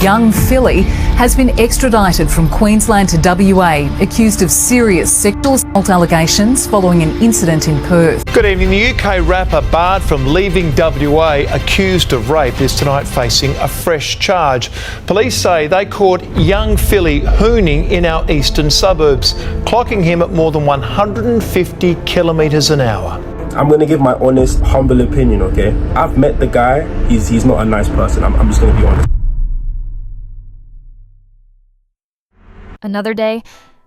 young Philly has been extradited from Queensland to WA, accused of serious sexual assault allegations following an incident in Perth. Good evening. The UK rapper barred from leaving WA accused of rape is tonight facing a fresh charge. Police say they caught young Philly hooning in our eastern suburbs, clocking him at more than 150 kilometres an hour. I'm going to give my honest, humble opinion, okay? I've met the guy. He's not a nice person. I'm just going to be honest. Another day,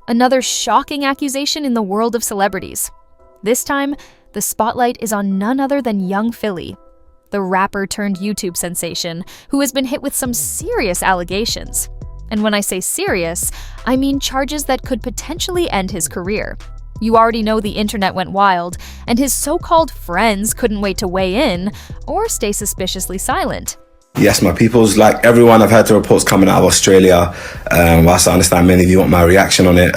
another shocking accusation in the world of celebrities. This time, the spotlight is on none other than young Philly, the rapper turned YouTube sensation who has been hit with some serious allegations. And when I say serious, I mean charges that could potentially end his career. You already know the internet went wild, and his so-called friends couldn't wait to weigh in or stay suspiciously silent. Yes, my peoples, like everyone, I've heard the reports coming out of Australia. Whilst I understand many of you want my reaction on it,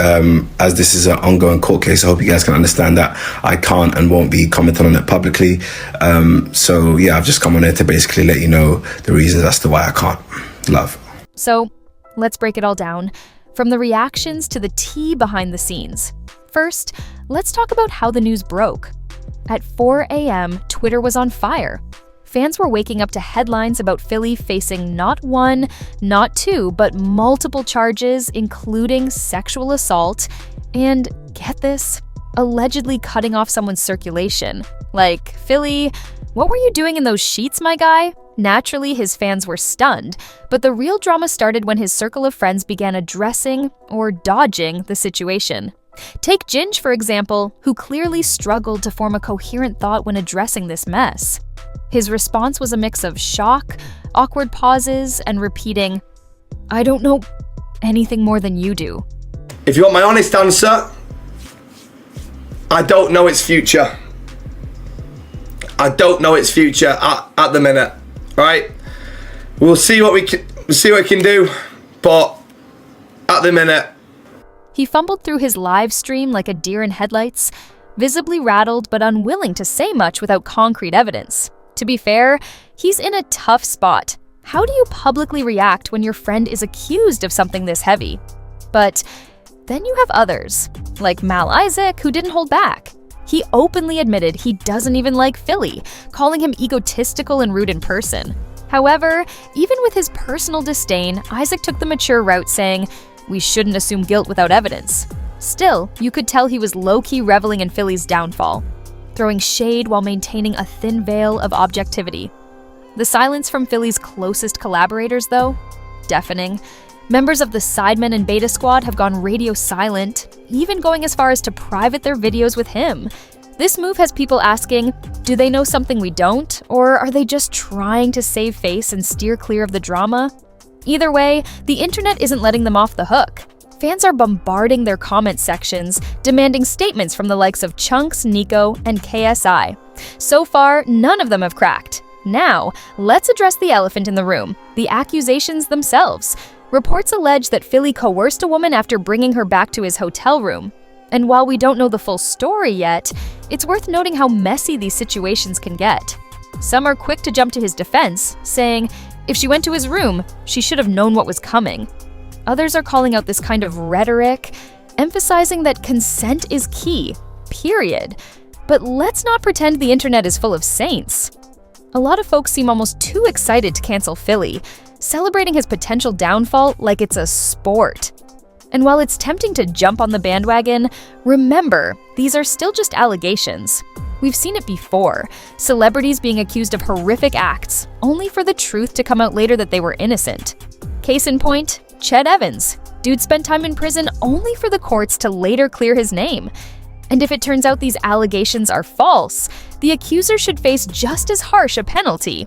as this is an ongoing court case, I hope you guys can understand that I can't and won't be commenting on it publicly. So yeah, I've just come on here to basically let you know the reasons as to why I can't. Love. So let's break it all down, from the reactions to the tea behind the scenes. First, let's talk about how the news broke. At 4 a.m., Twitter was on fire. Fans were waking up to headlines about Philly facing not one, not two, but multiple charges, including sexual assault and, get this, allegedly cutting off someone's circulation. Like, Philly, what were you doing in those sheets, my guy? Naturally, his fans were stunned, but the real drama started when his circle of friends began addressing or dodging the situation. Take Ginge, for example, who clearly struggled to form a coherent thought when addressing this mess. His response was a mix of shock, awkward pauses, and repeating, "I don't know anything more than you do." If you want my honest answer, I don't know its future. I don't know its future at the minute, right? We'll see what we can do, but at the minute. He fumbled through his live stream like a deer in headlights, visibly rattled but unwilling to say much without concrete evidence. To be fair, he's in a tough spot. How do you publicly react when your friend is accused of something this heavy? But then you have others, like Mal Isaac, who didn't hold back. He openly admitted he doesn't even like Philly, calling him egotistical and rude in person. However, even with his personal disdain, Isaac took the mature route, saying, "We shouldn't assume guilt without evidence." Still, you could tell he was low-key reveling in Philly's downfall, throwing shade while maintaining a thin veil of objectivity. The silence from Philly's closest collaborators, though, deafening. Members of the Sidemen and Beta Squad have gone radio silent, even going as far as to private their videos with him. This move has people asking, do they know something we don't, or are they just trying to save face and steer clear of the drama? Either way, the internet isn't letting them off the hook. Fans are bombarding their comment sections, demanding statements from the likes of Chunks, Nico, and KSI. So far, none of them have cracked. Now, let's address the elephant in the room, the accusations themselves. Reports allege that Philly coerced a woman after bringing her back to his hotel room. And while we don't know the full story yet, it's worth noting how messy these situations can get. Some are quick to jump to his defense, saying, if she went to his room, she should have known what was coming. Others are calling out this kind of rhetoric, emphasizing that consent is key, period. But let's not pretend the internet is full of saints. A lot of folks seem almost too excited to cancel Philly, celebrating his potential downfall like it's a sport. And while it's tempting to jump on the bandwagon, remember, these are still just allegations. We've seen it before, celebrities being accused of horrific acts, only for the truth to come out later that they were innocent. Case in point, Chet Evans. Dude spent time in prison only for the courts to later clear his name. And if it turns out these allegations are false, the accuser should face just as harsh a penalty.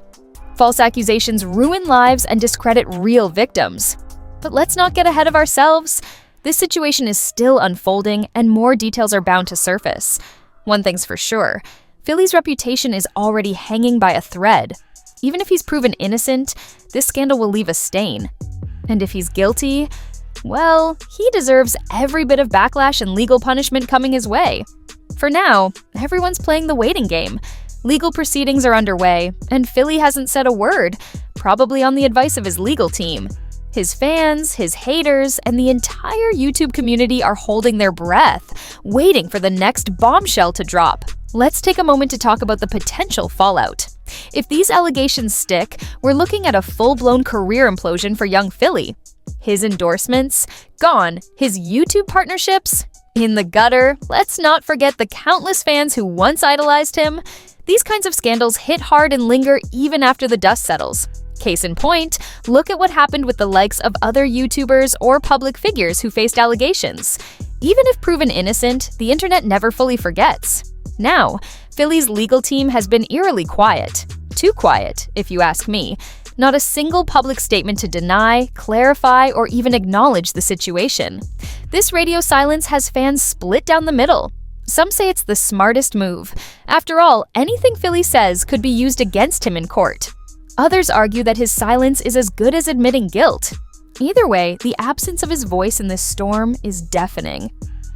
False accusations ruin lives and discredit real victims. But let's not get ahead of ourselves. This situation is still unfolding, and more details are bound to surface. One thing's for sure, Philly's reputation is already hanging by a thread. Even if he's proven innocent, this scandal will leave a stain. And if he's guilty, well, he deserves every bit of backlash and legal punishment coming his way. For now, everyone's playing the waiting game. Legal proceedings are underway, and Philly hasn't said a word, probably on the advice of his legal team. His fans, his haters, and the entire YouTube community are holding their breath, waiting for the next bombshell to drop. Let's take a moment to talk about the potential fallout. If these allegations stick, we're looking at a full-blown career implosion for young Philly. His endorsements? Gone. His YouTube partnerships? In the gutter. Let's not forget the countless fans who once idolized him. These kinds of scandals hit hard and linger even after the dust settles. Case in point, look at what happened with the likes of other YouTubers or public figures who faced allegations. Even if proven innocent, the internet never fully forgets. Now, Philly's legal team has been eerily quiet. Too quiet, if you ask me. Not a single public statement to deny, clarify, or even acknowledge the situation. This radio silence has fans split down the middle. Some say it's the smartest move. After all, anything Philly says could be used against him in court. Others argue that his silence is as good as admitting guilt. Either way, the absence of his voice in this storm is deafening.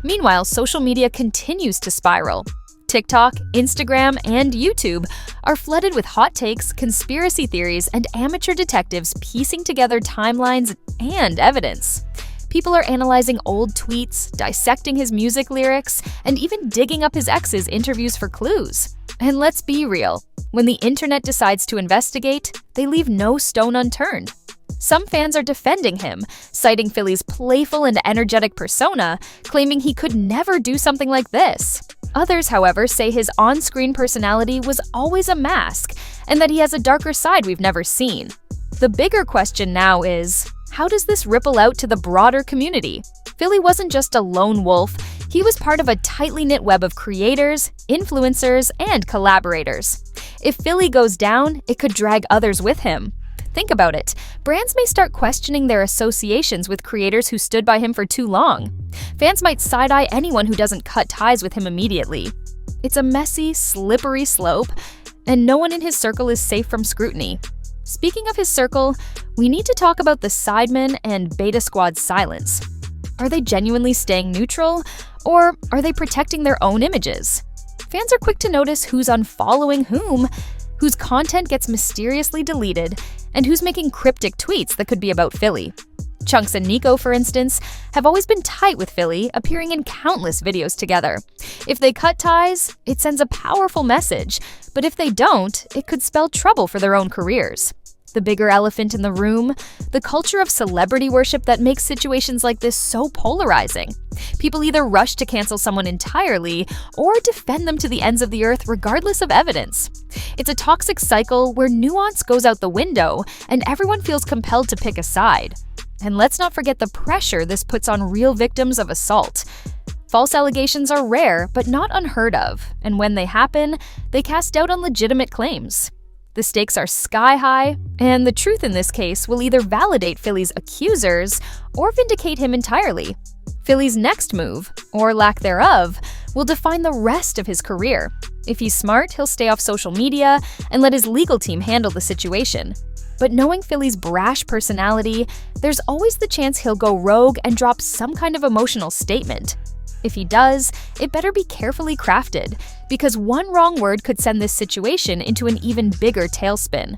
Meanwhile, social media continues to spiral. TikTok, Instagram, and YouTube are flooded with hot takes, conspiracy theories, and amateur detectives piecing together timelines and evidence. People are analyzing old tweets, dissecting his music lyrics, and even digging up his ex's interviews for clues. And let's be real, when the internet decides to investigate, they leave no stone unturned. Some fans are defending him, citing Philly's playful and energetic persona, claiming he could never do something like this. Others, however, say his on-screen personality was always a mask, and that he has a darker side we've never seen. The bigger question now is, how does this ripple out to the broader community? Philly wasn't just a lone wolf, he was part of a tightly knit web of creators, influencers, and collaborators. If Philly goes down, it could drag others with him. Think about it. Brands may start questioning their associations with creators who stood by him for too long. Fans might side-eye anyone who doesn't cut ties with him immediately. It's a messy, slippery slope, and no one in his circle is safe from scrutiny. Speaking of his circle, we need to talk about the Sidemen and Beta Squad's silence. Are they genuinely staying neutral, or are they protecting their own images? Fans are quick to notice who's unfollowing whom, whose content gets mysteriously deleted, and who's making cryptic tweets that could be about Philly. Chunks and Nico, for instance, have always been tight with Philly, appearing in countless videos together. If they cut ties, it sends a powerful message, but if they don't, it could spell trouble for their own careers. The bigger elephant in the room, the culture of celebrity worship that makes situations like this so polarizing. People either rush to cancel someone entirely or defend them to the ends of the earth regardless of evidence. It's a toxic cycle where nuance goes out the window and everyone feels compelled to pick a side. And let's not forget the pressure this puts on real victims of assault. False allegations are rare but not unheard of, and when they happen, they cast doubt on legitimate claims. The stakes are sky high, and the truth in this case will either validate Philly's accusers or vindicate him entirely. Philly's next move, or lack thereof, will define the rest of his career. If he's smart, he'll stay off social media and let his legal team handle the situation. But knowing Philly's brash personality, there's always the chance he'll go rogue and drop some kind of emotional statement. If he does, it better be carefully crafted, because one wrong word could send this situation into an even bigger tailspin.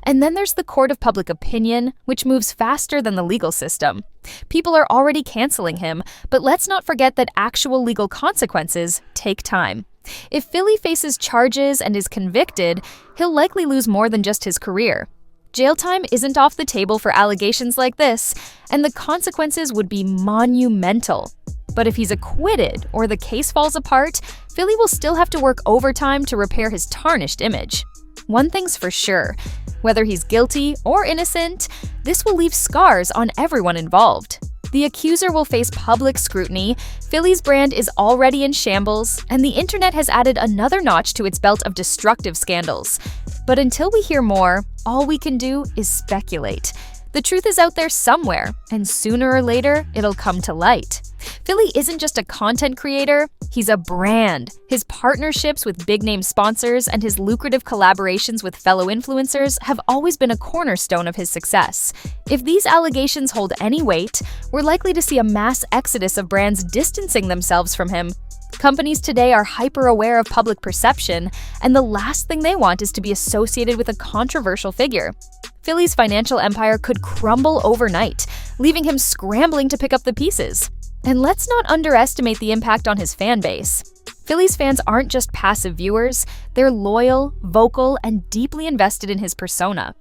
And then there's the court of public opinion, which moves faster than the legal system. People are already canceling him, but let's not forget that actual legal consequences take time. If Philly faces charges and is convicted, he'll likely lose more than just his career. Jail time isn't off the table for allegations like this, and the consequences would be monumental. But if he's acquitted or the case falls apart, Philly will still have to work overtime to repair his tarnished image. One thing's for sure, whether he's guilty or innocent, this will leave scars on everyone involved. The accuser will face public scrutiny, Philly's brand is already in shambles, and the internet has added another notch to its belt of destructive scandals. But until we hear more, all we can do is speculate. The truth is out there somewhere, and sooner or later, it'll come to light. Philly isn't just a content creator, he's a brand. His partnerships with big-name sponsors and his lucrative collaborations with fellow influencers have always been a cornerstone of his success. If these allegations hold any weight, we're likely to see a mass exodus of brands distancing themselves from him. Companies today are hyper-aware of public perception, and the last thing they want is to be associated with a controversial figure. Philly's financial empire could crumble overnight, leaving him scrambling to pick up the pieces. And let's not underestimate the impact on his fan base. Phillies fans aren't just passive viewers, they're loyal, vocal, and deeply invested in his persona.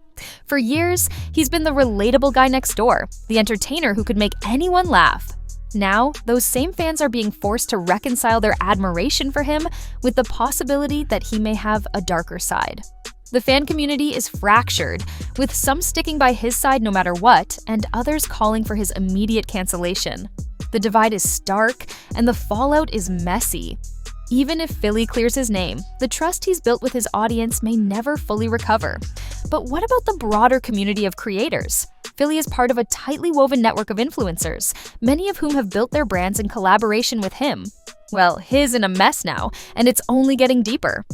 For years, he's been the relatable guy next door, the entertainer who could make anyone laugh. Now, those same fans are being forced to reconcile their admiration for him with the possibility that he may have a darker side. The fan community is fractured, with some sticking by his side no matter what, and others calling for his immediate cancellation. The divide is stark, and the fallout is messy. Even if Philly clears his name, the trust he's built with his audience may never fully recover. But what about the broader community of creators? Philly is part of a tightly woven network of influencers, many of whom have built their brands in collaboration with him. Well, his in a mess now, and it's only getting deeper.